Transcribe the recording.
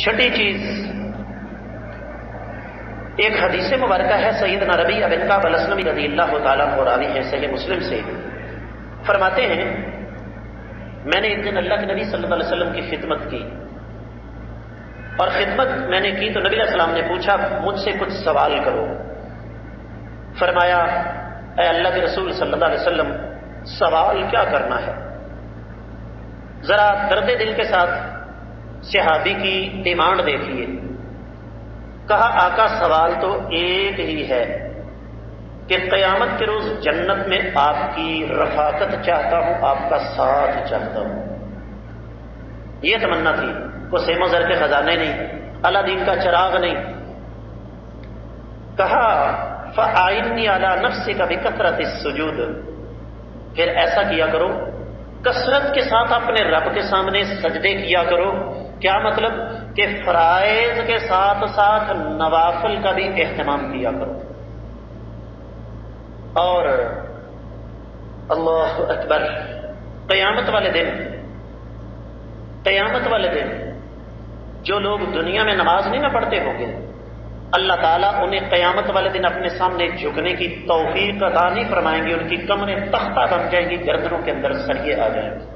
چھٹی چیز ایک حدیث مبارکہ ہے، سیدنا ربیعہ بن کعب الاسلمی رضی اللہ تعالیٰ عنہ راوی ہے صحیح مسلم سے، فرماتے ہیں میں نے ایک دن اللہ کے نبی صلی اللہ علیہ وسلم کی خدمت کی، اور خدمت میں نے کی تو نبی علیہ السلام نے پوچھا مجھ سے کچھ سوال کرو۔ فرمایا اے اللہ کے رسول صلی اللہ علیہ وسلم سوال کیا کرنا ہے؟ ذرا درد دل کے ساتھ صحابی کی ڈیمانڈ دیکھیے۔ کہا آقا سوال تو ایک ہی ہے کہ قیامت کے روز جنت میں آپ کی رفاقت چاہتا ہوں، آپ کا ساتھ چاہتا ہوں۔ یہ تمنا تھی، کوئی سیم و زر کے خزانے نہیں، الادین کا چراغ نہیں۔ کہا فَأَعِنِّي عَلَى نَفْسِكَ بِكَثْرَةِ السُّجُودِ، پھر ایسا کیا کرو کثرت کے ساتھ اپنے رب کے سامنے سجدے کیا کرو۔ کیا مطلب کہ فرائض کے ساتھ ساتھ نوافل کا بھی اہتمام کیا کرو۔ اور اللہ اکبر، قیامت والے دن جو لوگ دنیا میں نماز نہیں نہ پڑھتے ہوں گے، اللہ تعالیٰ انہیں قیامت والے دن اپنے سامنے جھکنے کی توفیق عطا نہیں فرمائیں گے، ان کی کمریں تختہ بن جائیں گی، گردنوں کے اندر سریے آ جائیں گے۔